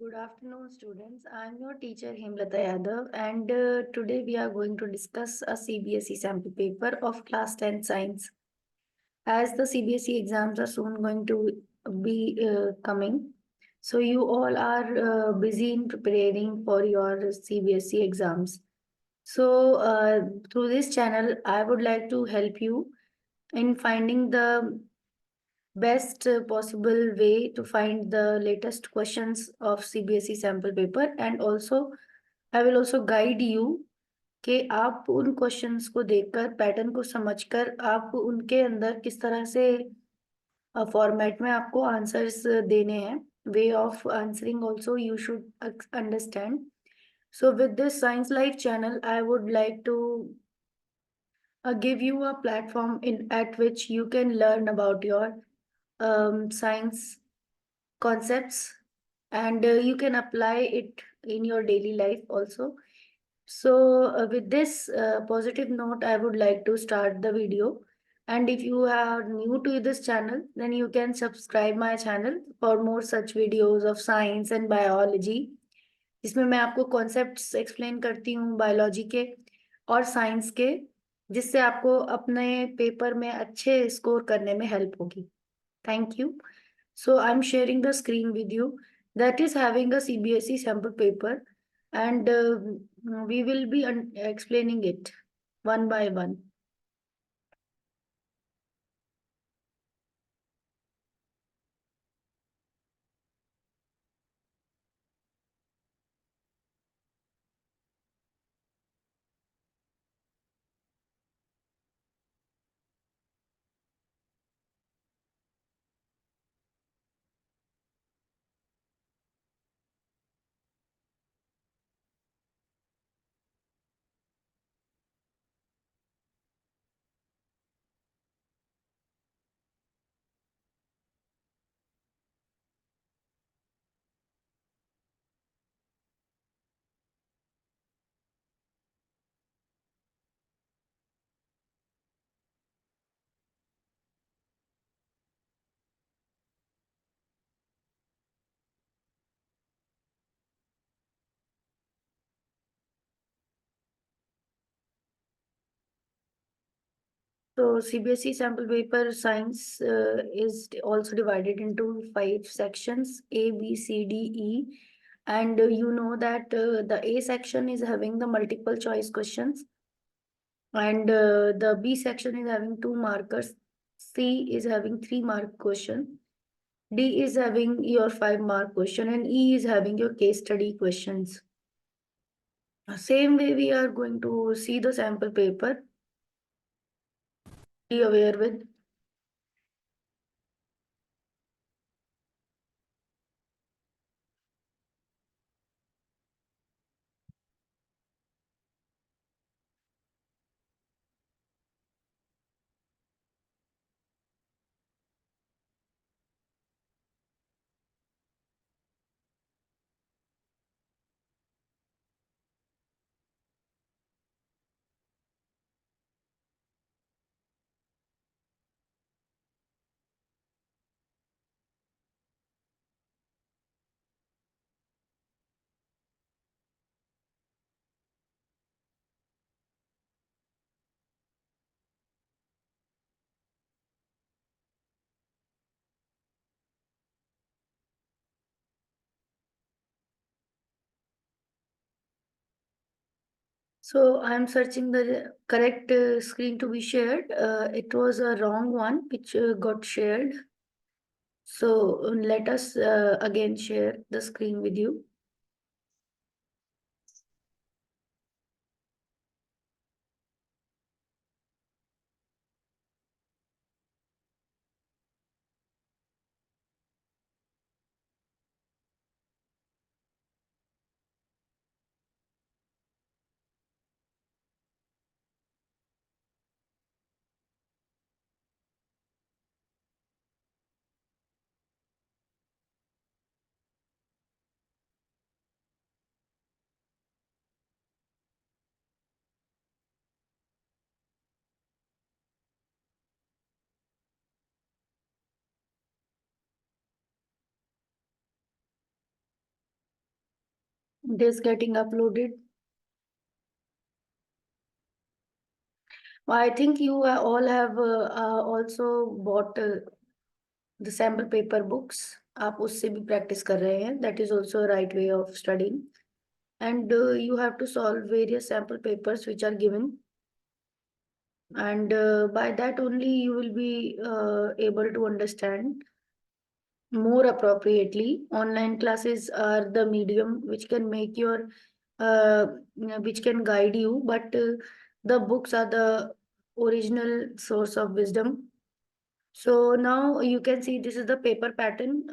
Good afternoon, students. I'm your teacher Hemlata Yadav, and today we are going to discuss a CBSE sample paper of class 10 science. As the CBSE exams are soon going to be coming, so you all are busy in preparing for your CBSE exams. So, through this channel, I would like to help you in finding the best possible way to find the latest questions of CBSE sample paper, and also I will also guide you कि आप उन questions को देखकर pattern को समझकर आप उनके अंदर किस तरह से फॉर्मेट में आपको आंसर्स देने हैं. Way of answering also you should understand. So with this Science Life channel, I would like to give you a platform in at which you can learn about your science concepts, and you can apply it in your daily life also. So with this positive note, I would like to start the video. And if you are new to this channel, then you can subscribe my channel for more such videos of science and biology, जिसमें मैं आपको concepts explain करती हूँ biology के और science के, जिससे आपको अपने पेपर में अच्छे स्कोर करने में हेल्प होगी. Thank you. So I'm sharing the screen with you that is having a CBSE sample paper, and we will be explaining it one by one. So CBSE sample paper science is also divided into 5 sections: A, B, C, D, E. And you know that the A section is having the multiple choice questions, and the B section is having 2 markers. C is having 3 mark question. D is having your 5 mark question, and E is having your case study questions. Same way we are going to see the sample paper. Be aware with. So I'm searching the correct screen to be shared. It was a wrong one which got shared. So let us again share the screen with you. It is getting uploaded. I think you all have also bought the sample paper books. आप उससे भी practice कर रहे हैं. That is also a right way of studying. And you have to solve various sample papers which are given. And by that only you will be able to understand more appropriately. Online classes are the medium which can make your which can guide you, but the books are the original source of wisdom. So now you can see this is the paper pattern.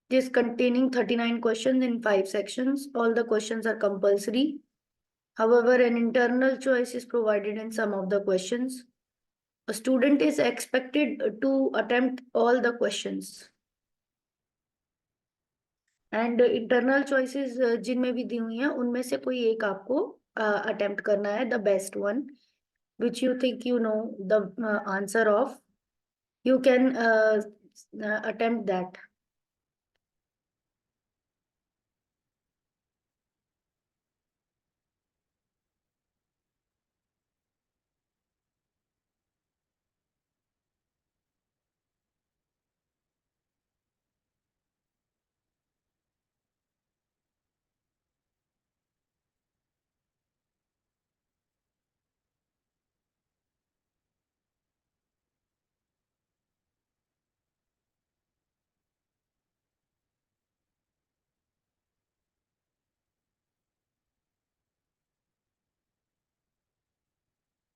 This containing 39 questions in 5 sections. All the questions are compulsory. However, an internal choice is provided in some of the questions. A student is expected to attempt all the questions. And internal choices जिनमें भी दी हुई हैं उनमें से कोई एक आपको attempt करना है, the best one which you think you know the answer of, you can attempt that.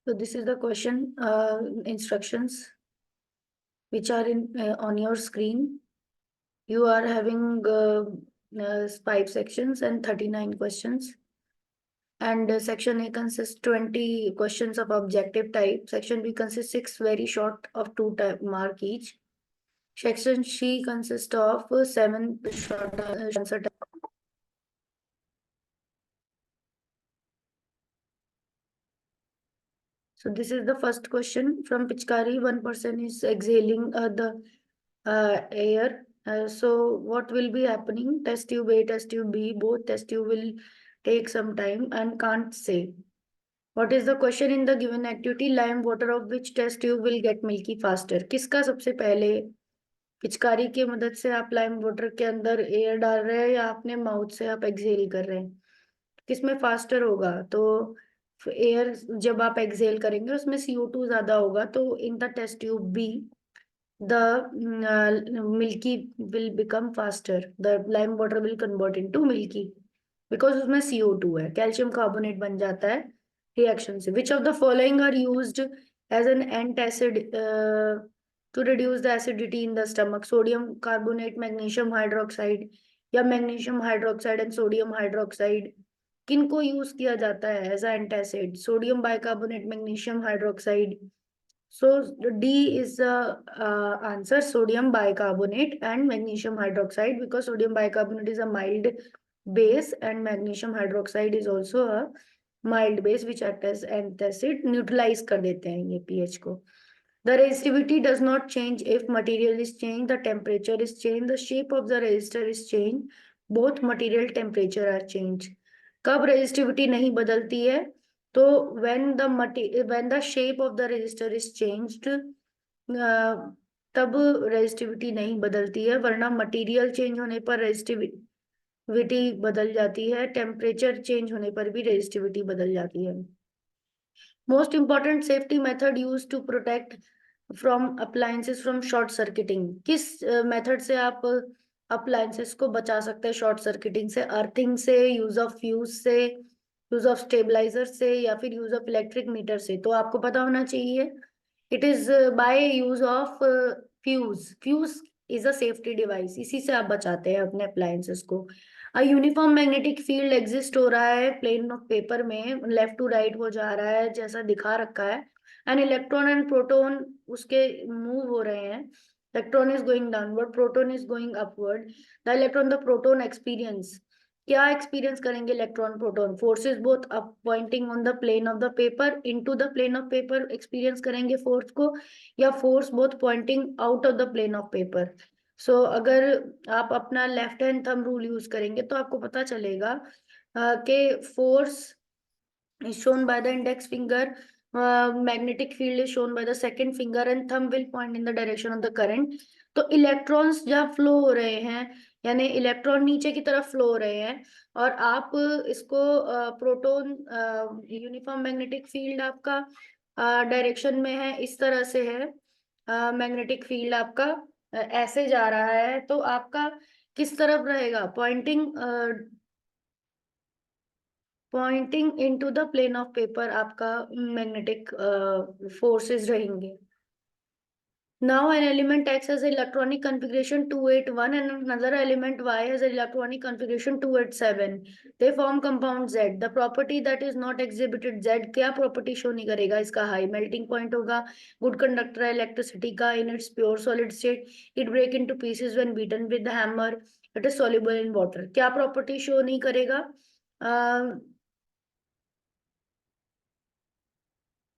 So this is the question instructions which are in on your screen. You are having 5 sections and 39 questions. And section A consists 20 questions of objective type. Section B consists 6 very short of 2 mark each. Section C consists of 7 short answer type. So this is the first question from Pichkari. One person is exhaling the air. So what will be happening? Test tube A, test tube B, both test tube will take some time and can't say. What is the question in the given activity? Lime water of which test tube will get milky faster? किसका सबसे पहले पिचकारी की मदद से आप lime water के अंदर एयर डाल रहे हैं या अपने माउथ से आप एक्सहेल कर रहे हैं, किसमें फास्टर होगा? तो एयर जब आप एक्सहेल करेंगे उसमें CO2 ज्यादा होगा, तो in the test tube be the milky will become faster. The lime water will convert into milky because उसमें CO2 है, कैल्शियम कार्बोनेट बन जाता है रिएक्शन से. Which of the following are used as an antacid to reduce the acidity in the stomach? Sodium carbonate, magnesium hydroxide या magnesium hydroxide and sodium hydroxide किनको use किया जाता है as antacid? Sodium bicarbonate, magnesium hydroxide. So D is the answer, sodium bicarbonate and magnesium hydroxide, because sodium bicarbonate is a mild base and magnesium hydroxide is also a mild base which act as antacid, neutralize कर देते हैं ये pH को. The resistivity does not change if material is changed, the temperature is changed, the shape of the resistor is changed, both material temperature are changed. कब resistivity नहीं बदलती है? तो when the shape of the resistor is changed, तब resistivity नहीं बदलती है, वरना material change होने पर resistivity बदल जाती है, temperature change होने पर भी resistivity बदल जाती है. Most important safety method used to protect from appliances from short circuiting. किस मेथड से आप अप्लायंसेस को बचा सकते हैं शॉर्ट सर्किटिंग से? अर्थिंग से, यूज ऑफ फ्यूज से, यूज ऑफ स्टेबलाइजर से, या फिर यूज ऑफ इलेक्ट्रिक मीटर से? तो आपको पता होना चाहिए it is by use of fuse. Fuse is a safety device, इसी से आप बचाते हैं अपने अप्लायंसेस को. यूनिफॉर्म मैग्नेटिक फील्ड एग्जिस्ट हो रहा है प्लेन ऑफ पेपर में, लेफ्ट टू राइट वो जा रहा है जैसा दिखा रखा है. एंड इलेक्ट्रॉन एंड प्रोटॉन उसके मूव हो रहे हैं. Electron is going downward, proton is going upward. The electron the proton experience, क्या एक्सपीरियंस करेंगे electron proton? Forces both up pointing on the plane of the paper, into the plane of paper experience करेंगे force को, या force both pointing out of the plane of paper? अगर आप अपना left hand thumb rule use करेंगे तो आपको पता चलेगा कि force is shown by the index finger, magnetic field is shown by the second finger, and thumb will point in the direction of the current. तो इलेक्ट्रॉन्स जहाँ flow हो रहे हैं, यानी इलेक्ट्रॉन नीचे की तरफ फ्लो हो रहे हैं, और आप इसको प्रोटॉन, यूनिफॉर्म मैग्नेटिक फील्ड आपका डायरेक्शन में है, इस तरह से है। मैग्नेटिक फील्ड आपका ऐसे जा रहा है, तो आपका किस तरफ रहेगा? Pointing into the plane of paper आपका मैग्नेटिक फोर्सेस रहेंगे। Now an element X has electronic configuration 281 and another element Y has electronic configuration 287. They form compound Z. The property that is not exhibited Z क्या property show नहीं करेगा? इसका high melting point होगा, good conductor है electricity का, in its pure solid state, it break into pieces when beaten with the hammer, it is soluble in water. क्या property show नहीं करेगा?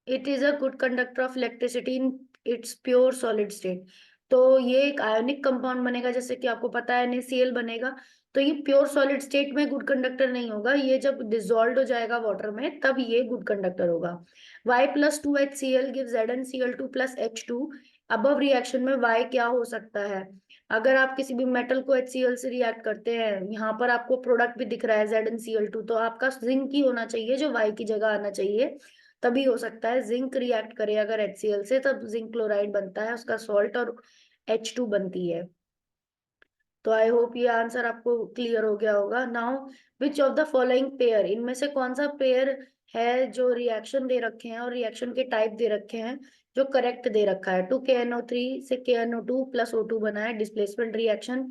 It is a good conductor of electricity in its pure solid state. तो ये एक ionic compound बनेगा, जैसे कि आपको पता है NaCl बनेगा। तो ये प्योर सॉलिड स्टेट में गुड कंडक्टर नहीं होगा, ये जब डिसॉल्व हो जाएगा वाटर में तब ये गुड कंडक्टर होगा। Y+2HCl give ZnCl2+H2। Above reaction में Y क्या हो सकता है? अगर आप किसी भी मेटल को HCl से रिएक्ट करते हैं, यहाँ पर आपको प्रोडक्ट भी दिख रहा है ZnCl2, तो आपका जिंक ही होना चाहिए जो Y की जगह आना चाहिए, तभी हो सकता है। जिंक रिएक्ट करे अगर HCl से, तब जिंक क्लोराइड बनता है, उसका सॉल्ट, और H2 बनती है। तो आई होप ये आंसर आपको क्लियर हो गया होगा। Now which of the following pair, इनमें से कौन सा पेयर है जो रिएक्शन दे रखे हैं और रिएक्शन के टाइप दे रखे हैं जो करेक्ट दे रखा है? 2KNO3 से KNO2+O2 बना है, डिस्प्लेसमेंट रिएक्शन।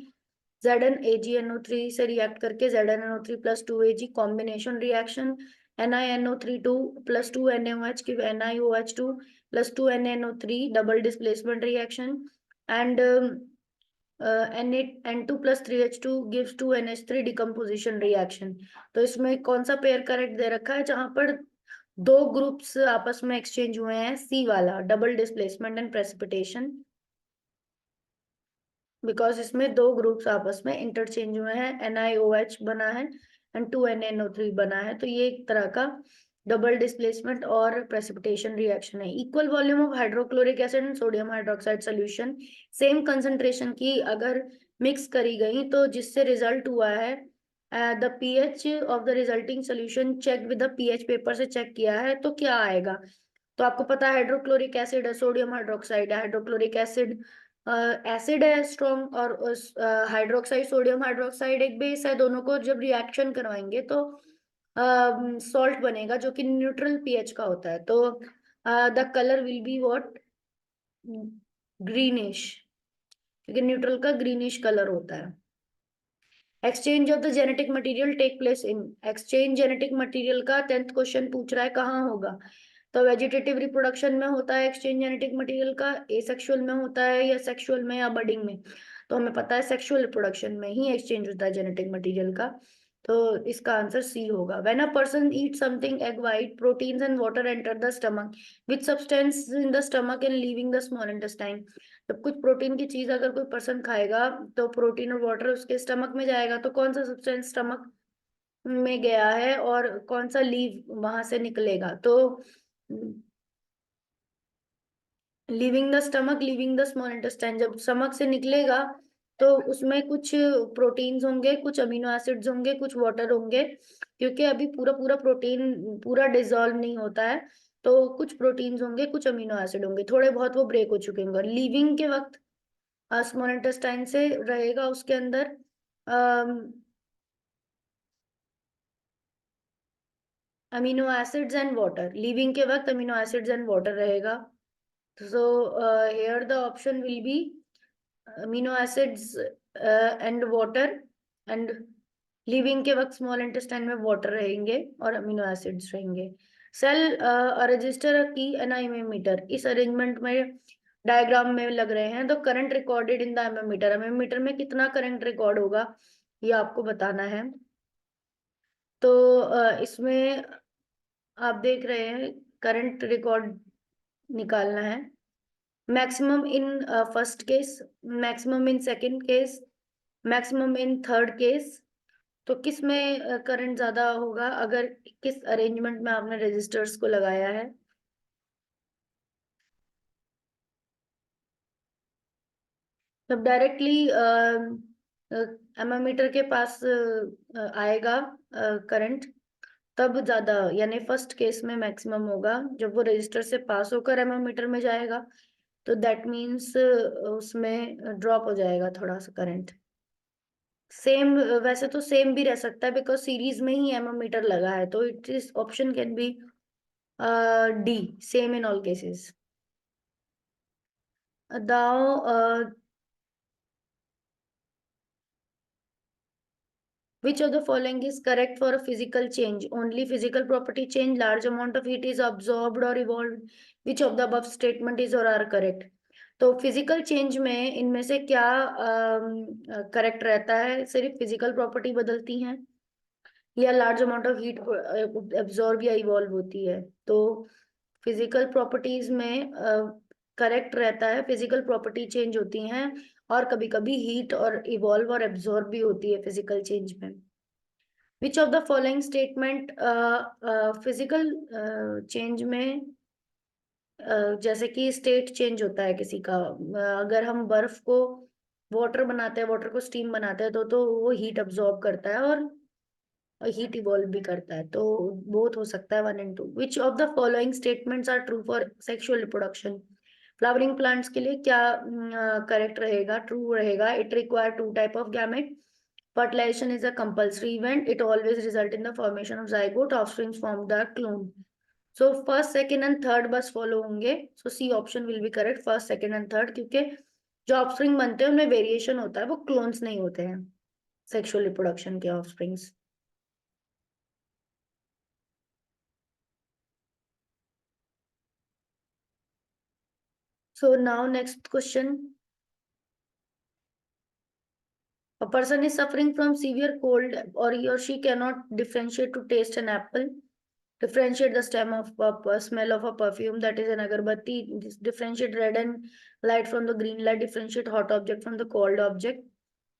ZnAgNO3 से रिएक्ट करके ZnNO3+2Ag, combination reaction. NiNO32+2NaOH give NiOH2+2NaNO3, double displacement reaction. And N2+3H2 gives 2NH3, decomposition reaction। तो इसमें कौन सा पेयर करेक्ट दे रखा है जहां पर दो ग्रुप्स आपस में एक्सचेंज हुए हैं? C वाला, double displacement and precipitation, because इसमें दो ग्रुप्स आपस में इंटरचेंज हुए हैं, NiOH बना है एंड 2NaNO3 बना है, तो ये एक तरह का डबल डिस्प्लेसमेंट और प्रेसिपिटेशन रिएक्शन है। Equal volume of hydrochloric acid and sodium hydroxide solution, same concentration की अगर मिक्स करी गई तो जिससे रिजल्ट हुआ है, the pH of the resulting solution check with the pH paper से चेक किया है, तो क्या आएगा? तो आपको पता है हाइड्रोक्लोरिक एसिड है, सोडियम हाइड्रोक्साइड है। हाइड्रोक्लोरिक एसिड एसिड है स्ट्रॉन्ग, और हाइड्रोक्साइड, सोडियम हाइड्रोक्साइड एक बेस है। दोनों को जब रिएक्शन करवाएंगे तो सॉल्ट बनेगा जो कि न्यूट्रल पीएच का होता है। तो the colour will be what? Greenish, क्योंकि न्यूट्रल का ग्रीनिश कलर होता है। Exchange of the genetic material take place in, exchange genetic material का 10th क्वेश्चन पूछ रहा है कहाँ होगा? तो वेजिटेटिव रिप्रोडक्शन में होता है एक्सचेंज जेनेटिक मटेरियल का, एसेक्सुअल में होता है, या सेक्सुअल में, या बडिंग में? तो हमें पता है सेक्सुअल रिप्रोडक्शन में ही एक्सचेंज होता है जेनेटिक मटेरियल का, तो इसका आंसर C होगा। When a person eat something egg white, proteins and water enter the stomach, which substance in the stomach and leaving the small intestine. जब कुछ प्रोटीन की चीज अगर कोई पर्सन खाएगा तो प्रोटीन और वाटर उसके स्टमक में जाएगा, तो कौन सा सब्सटेंस स्टमक में गया है और कौन सा लीव वहां से निकलेगा? तो living the stomach, living the small intestine, जब स्टमक से निकलेगा तो उसमें कुछ प्रोटीन्स होंगे, कुछ अमीनो एसिड्स होंगे, कुछ वाटर होंगे, क्योंकि अभी पूरा पूरा प्रोटीन पूरा डिसॉल्व नहीं होता है, तो कुछ प्रोटीन्स होंगे, कुछ अमीनो एसिड होंगे, थोड़े बहुत वो ब्रेक हो चुके होंगे। लिविंग के वक्त स्मॉल इंटेस्टाइन से रहेगा उसके अंदर amino acids and water, living के वक्त अमीनो एसिड्स एंड वाटर रहेगा। So here the option will be amino acids and water, and living के वक्त स्मॉल इंटेस्टाइन में वाटर रहेंगे और अमीनो एसिड्स रहेंगे। सेल रजिस्टर की एनाइमीटर, इस अरेंजमेंट में डायग्राम में लग रहे हैं, तो करंट रिकॉर्डेड इन द एमीमीटर, एमीमीटर में कितना करंट रिकॉर्ड होगा ये आपको बताना है। तो इसमें आप देख रहे हैं करंट रिकॉर्ड निकालना है। Maximum in first case, maximum in second case, maximum in third case. तो किस में करंट ज्यादा होगा अगर किस अरेंजमेंट में आपने रेजिस्टर्स को लगाया है? तब डायरेक्टली एमोमीटर के पास आएगा करंट, तब ज्यादा, यानी फर्स्ट केस में मैक्सिमम होगा जब वो रजिस्टर से पास होकर एमोमीटर में जाएगा। तो दैट मीन्स उसमें ड्रॉप हो जाएगा थोड़ा सा करंट। सेम, वैसे तो सेम भी रह सकता है बिकॉज सीरीज में ही एमोमीटर लगा है, तो it is option can be D, same in all cases. दाओ, which of the following is correct for a physical change? Only physical property change, large amount of heat is absorbed or evolved. Which of the above statement is or are correct? तो physical change में इनमें से क्या correct रहता है? सिर्फ physical property बदलती हैं या large amount of heat absorb या इवॉल्व होती है? तो फिजिकल प्रॉपर्टीज में करेक्ट रहता है, फिजिकल प्रॉपर्टी चेंज होती हैं और कभी कभी हीट और इवॉल्व और एब्जॉर्ब भी होती है फिजिकल चेंज में। विच of the following statement physical change में जैसे कि स्टेट चेंज होता है किसी का, अगर हम बर्फ को वाटर बनाते हैं, वाटर को स्टीम बनाते हैं, तो वो हीट अब्सॉर्ब करता है और हीट इवॉल्व भी करता है। तो बोथ हो सकता है, 1 and 2। Which of the following statements are true for sexual reproduction? Flowering plants के लिए क्या करेक्ट रहेगा, ट्रू रहेगा? It require 2 type of gamete. Fertilization is a compulsory event. It always result in the formation of zygote. Offspring form the clone. So first, second and third बस follow होंगे. So C option will be correct. First, second and third, क्योंकि जो offspring बनते हैं उनमें variation होता है, वो क्लोन्स नहीं होते हैं सेक्सुअल रिप्रोडक्शन के offsprings. So now next question. A person is suffering from severe cold or he or she cannot differentiate to taste an apple. Differentiate the stem of a smell of a perfume, that is an agarbatti. Differentiate red and light from the green light. Differentiate hot object from the cold object.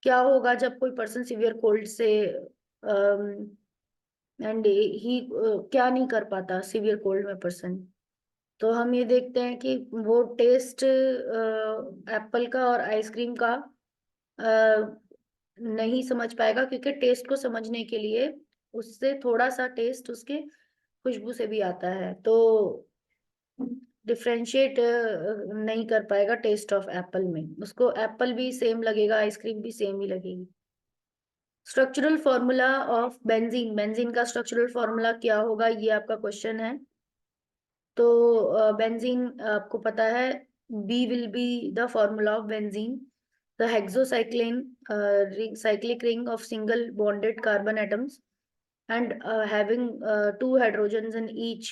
क्या होगा जब कोई person severe cold से and he क्या नहीं कर पाता severe cold में पर्सन? तो हम ये देखते हैं कि वो टेस्ट एप्पल का और आइसक्रीम का नहीं समझ पाएगा, क्योंकि टेस्ट को समझने के लिए उससे थोड़ा सा टेस्ट उसके खुशबू से भी आता है, तो डिफ्रेंशिएट नहीं कर पाएगा टेस्ट ऑफ एप्पल में। उसको एप्पल भी सेम लगेगा, आइसक्रीम भी सेम ही लगेगी। Structural formula of benzene, benzene का स्ट्रक्चरल फॉर्मूला क्या होगा, ये आपका क्वेश्चन है। तो बेंजीन आपको पता है, B will be the formula of benzene, the hexocyclane cyclic ring of single bonded carbon atoms and having 2 hydrogens in each.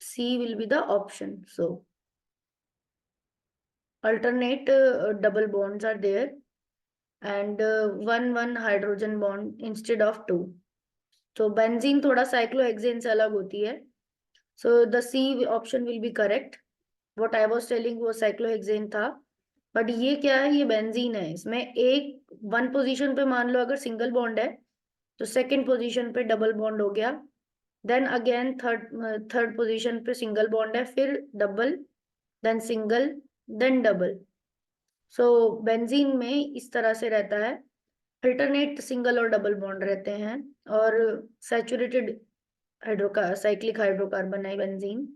C will be the option. So alternate double bonds are there and one hydrogen bond instead of 2. तो benzene थोड़ा cyclohexane से अलग होती है, so the C option will be correct. What I was telling वो cyclohexane था, but ये क्या है, ये बेंजीन है। इसमें एक वन पोजीशन पे मान लो अगर सिंगल बॉन्ड है, तो सेकंड पोजीशन पे डबल बॉन्ड हो गया, देन अगेन थर्ड पोजीशन पे सिंगल बॉन्ड है, फिर double, then single, then double. So benzene में इस तरह से रहता है, अल्टरनेट सिंगल और डबल बॉन्ड रहते हैं, और सैचुरेटेड साइक्लिक हाइड्रोकार्बन है बेंजीन।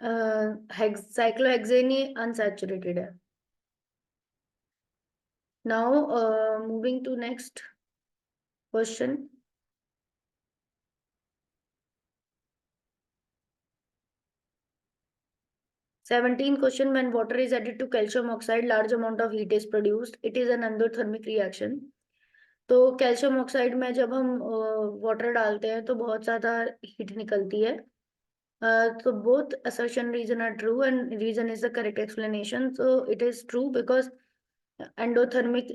साइक्लोहेक्सेन ही अनसैचुरेटेड है। Now moving to next question. 17 question. When water is added to calcium oxide, large amount of heat is produced. It is an endothermic reaction. तो calcium oxide में जब हम water डालते हैं तो बहुत ज्यादा हीट निकलती है। तो both assertion reason are true and reason is the correct explanation. So it is true because endothermic,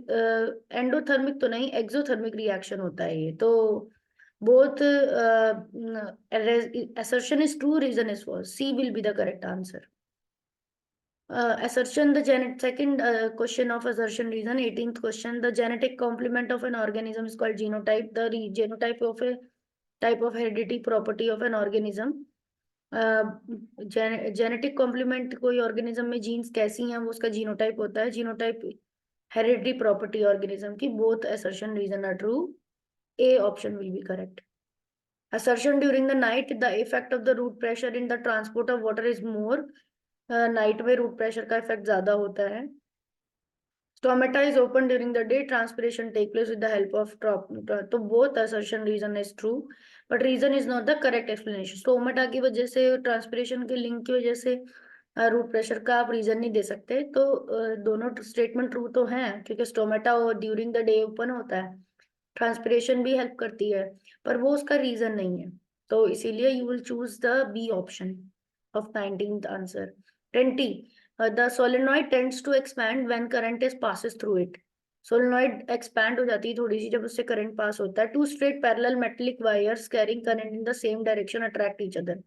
endothermic तो नहीं, एक्सोथर्मिक रिएक्शन होता है ये। तो both assertion is true, reason is false. C will be the correct answer. Assertion, second question of assertion reason, 18th question. The genetic complement of an organism is called genotype. The genotype of a type of heredity property of an organism. Genetic complement कोई organism में genes कैसी हैं वो उसका genotype होता है. Genotype hereditary property organism की. Both assertion reason are true. A option will be correct. Assertion during the night, the effect of the root pressure in the transport of water is more. Night में root pressure का effect ज्यादा होता है. Stomata is open during the day. Transpiration take place with the help of drop. तो both assertion reason is true, but reason is not the correct explanation. Stomata की वजह से transpiration के link की वजह से रूट प्रेशर का आप रीजन नहीं दे सकते. तो दोनों स्टेटमेंट ट्रू तो हैं क्योंकि stomata during the day open होता है. ट्रांसपिरेशन भी हेल्प करती है पर वो उसका रीजन नहीं है. तो इसीलिए you will choose the B option of 19th answer. 20. The solenoid tends to expand when current is passes through it. Solenoid expand हो जाती है थोड़ी सी जब उससे करंट पास होता है. Two straight parallel metallic wires carrying current in the same direction attract each other.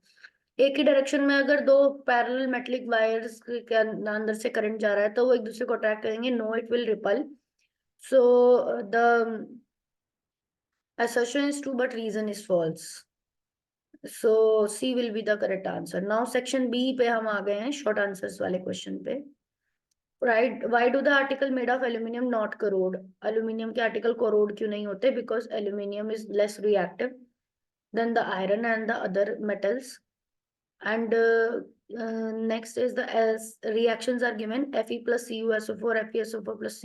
एक ही डायरेक्शन में अगर दो पैरेलल मेटेलिक वायर्स के अंदर से करंट जा रहा है तो वो एक दूसरे को अट्रैक्ट करेंगे. No, it will repel. So the assertion is true but reason is false. So C will be the correct answer. Now section B पे हम आ गए हैं short answers वाले question पे. Right, why do the article made of aluminium not corrode? Aluminium के article corrode क्यों नहीं होते? Because aluminium is less reactive than the iron and the other metals. And next is the reactions are given. Fe plus CuSO4, FeSO4 plus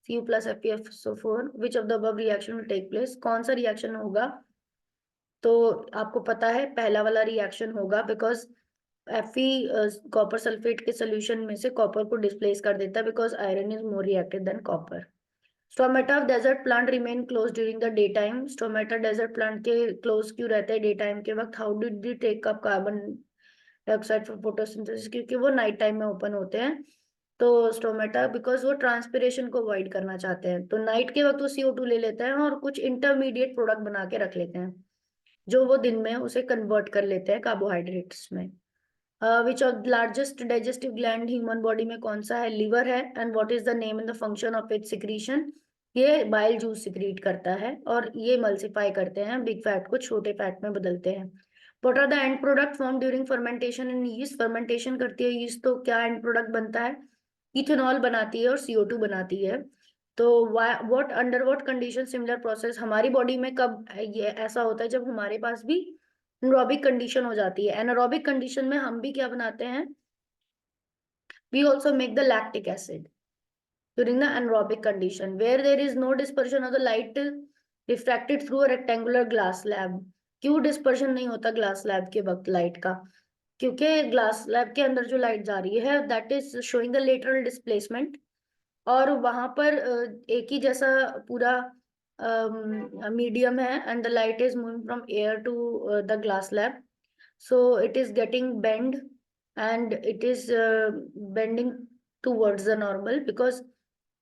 Cu plus FeSO4. Which of the above reaction will take place? कौन सा reaction होगा? तो आपको पता है पहला वाला reaction होगा बिकॉज Fe कॉपर सल्फेट के सोल्यूशन में से कॉपर को डिस्प्लेस कर देता है because iron is more reactive than copper. Stomata of desert plant remain close during the day time. Stomata desert plant के क्लोज क्यों रहते हैं डे टाइम के वक्त? How did they take up carbon dioxide for photosynthesis? क्योंकि वो night time में open होते हैं. तो स्टोमेटा बिकॉज वो ट्रांसपिरेशन को अवॉइड करना चाहते हैं तो नाइट के वक्त वो CO2 ले लेते हैं और कुछ इंटरमीडिएट प्रोडक्ट बना के रख लेते हैं जो वो दिन में उसे कन्वर्ट कर लेते हैं कार्बोहाइड्रेट्स में. Which of largest digestive gland human body में कौन सा है? लीवर है. And what is the name and the function of its secretion? ये बाइल जूस सिक्रीट करता है और ये मल्सीफाई करते हैं, बिग फैट को छोटे फैट में बदलते हैं. What are the end product form during fermentation in yeast? Fermentation करती है यीस्ट तो क्या एंड प्रोडक्ट बनता है? इथेनॉल बनाती है और CO2 बनाती है. तो what under what condition similar process हमारी बॉडी में कब ये ऐसा होता है? जब हमारे पास भी एनारोबिक कंडीशन हो जाती है. एनारोबिक कंडीशन में हम भी क्या बनाते हैं? We also make the lactic acid during the anaerobic condition where there is no dispersion of the light refracted through a rectangular glass slab. क्यों डिस्पर्शन नहीं होता ग्लास स्लैब के वक्त लाइट का? क्योंकि ग्लास स्लैब के अंदर जो लाइट जा रही है that is showing the lateral displacement और वहां पर एक ही जैसा पूरा मीडियम है and the light is moving from air to the glass slab. So it is getting bend and it is bending towards the normal because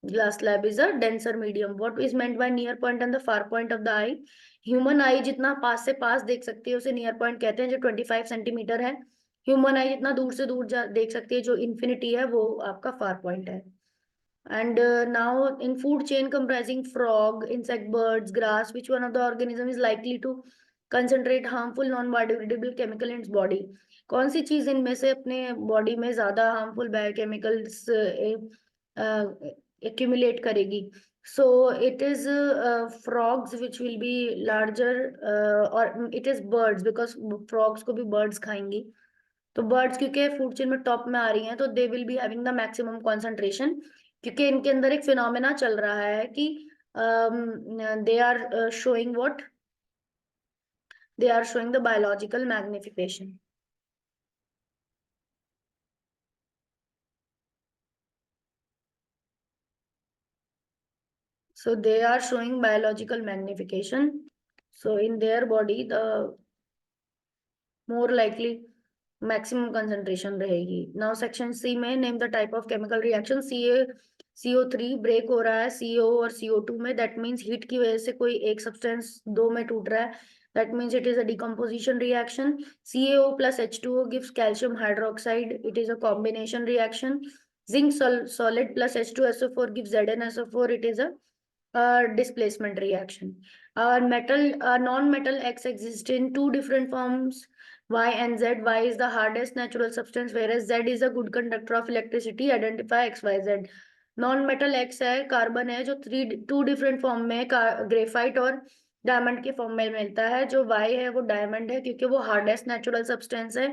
glass slab is a denser medium. What is meant by near point and the far point of the eye? Human eye जितना पास से पास देख सकती है उसे near point कहते हैं जो 25 centimetre है. ह्यूमन आई जितना दूर से दूर देख सकती है जो इन्फिनिटी है वो आपका फार पॉइंट है. And now in food chain comprising frog, insect, birds, grass, which one of the organism is likely to concentrate harmful non-biodegradable chemical in its body? कौन सी चीज इनमें से अपने बॉडी में ज्यादा हार्मफुल बायोकेमिकल्स accumulate करेगी? So it is frogs which will be larger or it is birds because frogs को भी birds खाएंगी. तो बर्ड्स क्योंकि फूड चेन में टॉप में आ रही हैं तो they will be having the maximum concentration क्योंकि इनके अंदर एक फिनोमेना चल रहा है कि they are showing what they are showing the biological magnification. So they are showing biological magnification. So in their body, the more likely maximum concentration रहेगी. Now section C में name the type of chemical reaction. CO3 break हो रहा है CO और CO2 में, that means heat की वजह से कोई एक सब्सटेंस दो में टूट रहा है, that means it is a decomposition reaction. CaO plus H2O gives calcium hydroxide, it is a combination reaction. Zinc solid plus H2SO4 gives ZnSO4, it is a displacement reaction. Non-metal X exists in two different forms, Y and Z. Y is the hardest natural substance, whereas Z is a good conductor of electricity. Identify X, Y, Z. Non metal x है, carbon है, जो to different form में graphite और diamond के form में मिलता है. जो वाई है वो डायमंड है क्योंकि वो हार्डेस्ट नेचुरल सब्सटेंस है.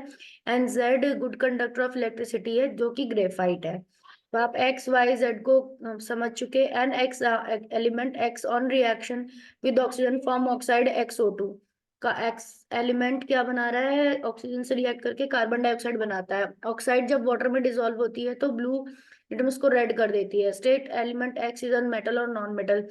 And Z good conductor of electricity है जो कि ग्रेफाइट है. तो आप एक्स वाई जेड को समझ चुके. An X element X on reaction with oxygen form oxide XO2 का. एक्स एलिमेंट क्या बना रहा है, ऑक्सीजन से रिएक्ट करके कार्बन डाइऑक्साइड बनाता है. ऑक्साइड जब वाटर में डिसॉल्व होती है तो ब्लू लिटमस को रेड कर देती है. State element X is an metal और नॉन मेटल.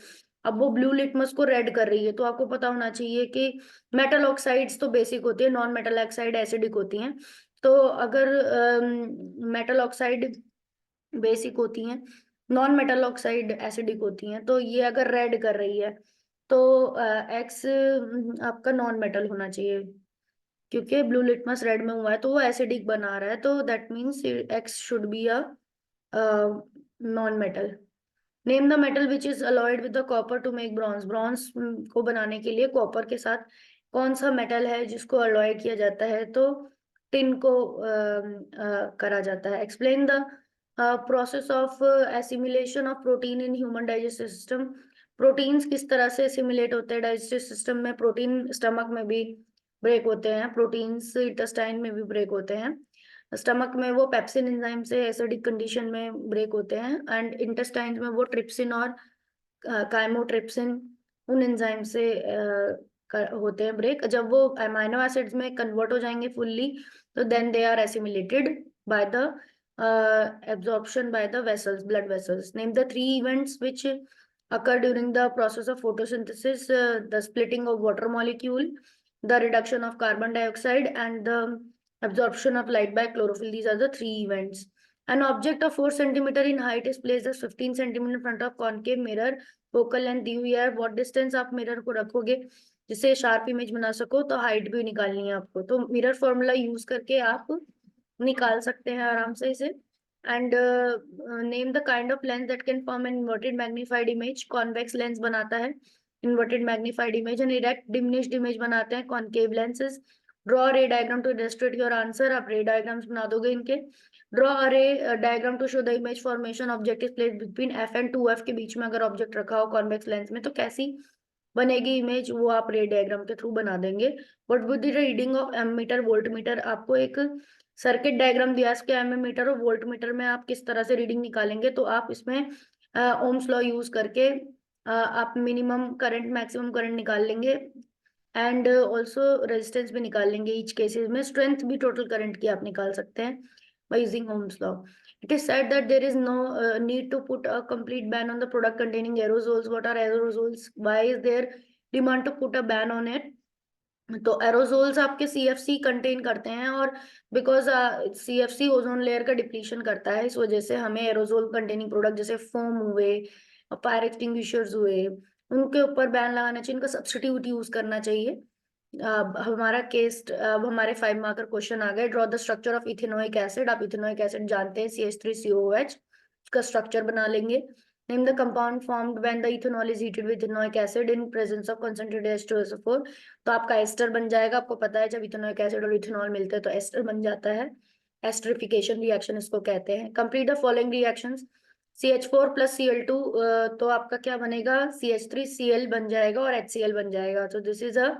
अब वो ब्लू लिटमस को रेड कर रही है तो आपको पता होना चाहिए कि मेटल ऑक्साइड्स तो बेसिक होती है, नॉन मेटल ऑक्साइड एसिडिक होती हैं. तो अगर मेटल ऑक्साइड बेसिक होती हैं, नॉन मेटल ऑक्साइड एसिडिक होती हैं, तो ये अगर रेड कर रही है तो एक्स आपका नॉन मेटल होना चाहिए क्योंकि ब्लू लिटमस रेड में हुआ है तो वो एसिडिक बना रहा है. तो that means x should be a non-metal. Name the metal which is alloyed with the copper to make bronze. Bronze को बनाने के लिए कॉपर के साथ कौन सा मेटल है जिसको अलॉय किया जाता है, तो टिन को करा जाता है. Explain the process of assimilation of protein in human digestive system. Proteins किस तरह से एसिमिलेट होते हैं डाइजेस्टिव सिस्टम में. प्रोटीन स्टमक में भी ब्रेक होते हैं, प्रोटीन्स इंटेस्टाइन में भी ब्रेक होते हैं. स्टमक में वो पेप्सिन एंजाइम से एसिडिक कंडीशन में ब्रेक होते हैं एंड इंटेस्टाइन में वो ट्रिप्सिन और काइमोट्रिप्सिन उन एंजाइम से होते हैं ब्रेक. जब वो अमाइनो एसिड्स में कन्वर्ट हो जाएंगे फुल्ली तो then they are assimilated by the absorption by the vessels, blood vessels. Name the three events which occur during the process of photosynthesis: the splitting of water molecule, the reduction of carbon dioxide, and the absorption of light by chlorophyll. These are the three events. An object of 4 centimeter in height is placed as 15 centimeter in front of concave mirror. Focal length दी हुई है. What distance आप mirror को रखोगे जिससे sharp image बना सको, तो height भी निकालनी है आपको. तो मिरर फॉर्मूला यूज करके आप निकाल सकते हैं आराम से इसे. And name the kind of lens that can form an inverted magnified image. Convex lens बनाता है inverted magnified image. And erect diminished image बनाते हैं concave lenses. Draw ray diagram to illustrate your answer. आप ray diagrams बना दोगे इनके. Draw a ray diagram to show the image formation. Object is placed between F and 2F के बीच में अगर object रखा हो कॉन्वेक्स लेंस में तो कैसी बनेगी इमेज, वो आप रे डायग्राम के थ्रू बना देंगे. What would the reading of ammeter volt meter. आपको एक सर्किट डायग्राम दिया है, एमीटर और वोल्ट मीटर में आप किस तरह से रीडिंग निकालेंगे, तो आप इसमें ओम्स लॉ यूज करके आप मिनिमम करंट मैक्सिमम करंट निकाल लेंगे एंड ऑल्सो रेजिस्टेंस भी निकाल लेंगे. ईच केसेस में स्ट्रेंथ भी टोटल करंट की आप निकाल सकते हैं by using Ohm's law. It is said that there is no need to put a complete ban on the product containing aerosols. What are aerosols? Why is there demand to put a ban on it? तो aerosols आपके CFC contain करते हैं और because CFC ozone layer का depletion करता है, इस वजह से हमें एरोजोल कंटेनिंग प्रोडक्ट जैसे फोम हुए, फायर एक्सटिंग्विशर्स हुए, उनके ऊपर बैन लगाना चाहिए, उनका सब्स्टिट्यूट यूज करना चाहिए. हमारा केस, अब हमारे 5 मार्कर क्वेश्चन आ गए. Draw the structure of ethanoic acid. आप इथेनोइक एसिड जानते हैं CH3COOH, उसका स्ट्रक्चर बना लेंगे. Name the compound formed when the ethanol is heated with ethanoic acid in presence of concentrated H2SO4. तो आपका एस्टर बन जाएगा. आपको पता है जब इथेनोइक एसिड और इथेनॉल मिलते हैं तो एस्टर बन जाता है. एस्टरिफिकेशन रिएक्शन इसको कहते हैं. Complete the following reactions. CH4 plus Cl2, तो आपका क्या बनेगा, CH3Cl बन जाएगा और HCl बन जाएगा. तो this is a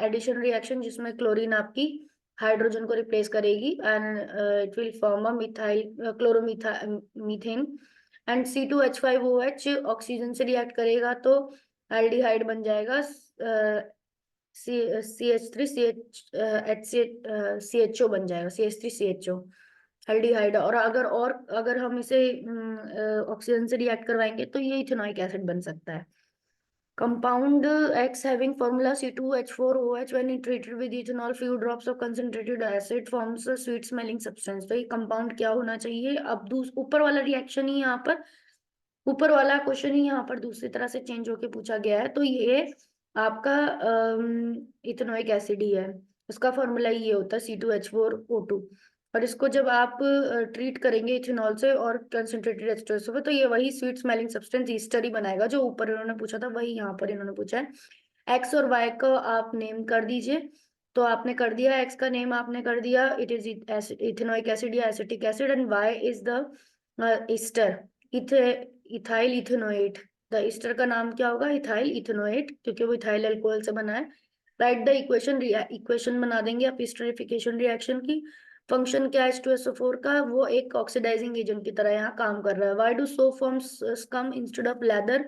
addition reaction जिसमें क्लोरीन आपकी हाइड्रोजन को रिप्लेस करेगी and it will form a methyl chloromethane. And C2H5OH oxygen से रिएक्ट करेगा तो एल्डिहाइड बन जाएगा. CH3CHO बन जाएगा, CH3CHO एल्डिहाइड. और अगर हम इसे ऑक्सीजन से रिएक्ट करवाएंगे तो ये इथेनोइक एसिड बन सकता है. Compound X having formula C2H4OH when it treated with ethanol, few drops of concentrated acid forms a sweet smelling substance. तो ये कंपाउंड क्या होना चाहिए. अब ऊपर वाला रिएक्शन ही यहाँ पर ऊपर वाला क्वेश्चन ही यहाँ पर दूसरी तरह से चेंज होके पूछा गया है। तो ये आपका इथेनोइक एसिड ही है, उसका फॉर्मूला ये होता है C2H4O2। और इसको जब आप ट्रीट करेंगे इथेनॉल से और कंसंट्रेटेड एस्टर से, तो ये वही स्वीट स्मेलिंग सब्सटेंस ईस्टर ही बनाएगा जो ऊपर इन्होंने पूछा था, वही यहाँ पर इन्होंने पूछा है। एक्स और वाई को आप नेम कर दीजिए। तो आपने कर दिया, एक्स का नेम आपने कर दिया, इट इज इथेनोइक एसिड या acetic acid, and Y is the ester, इथे इथाइल इथेनोएट। द ईस्टर का नाम क्या होगा? इथाइल इथेनोएट, क्योंकि वो इथाइल अल्कोहल से बना है। राइट द इक्वेशन, इक्वेशन बना देंगे आप स्टरीफिकेशन रिएक्शन की। फंक्शन क्या है H2SO4 का? वो एक ऑक्सीडाइजिंग एजेंट की तरह यहाँ काम कर रहा है। Why do soap forms come instead of leather?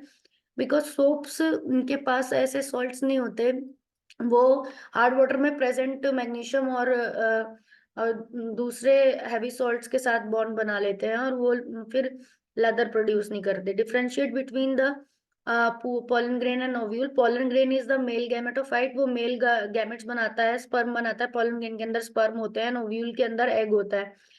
Because soaps, उनके पास ऐसे सॉल्ट्स नहीं होते, वो हार्ड वाटर में प्रेजेंट मैग्नीशियम और दूसरे हैवी सॉल्ट्स के साथ बॉन्ड बना लेते हैं, और वो फिर लेदर प्रोड्यूस नहीं करते। Differentiate between the pollen grain and ovule. Pollen grain is the male gametophyte, वो मेल गैमेट्स बनाता है, स्पर्म बनाता है। पोलन ग्रेन के अंदर स्पर्म होते हैं, ओव्यूल के अंदर एग होता है।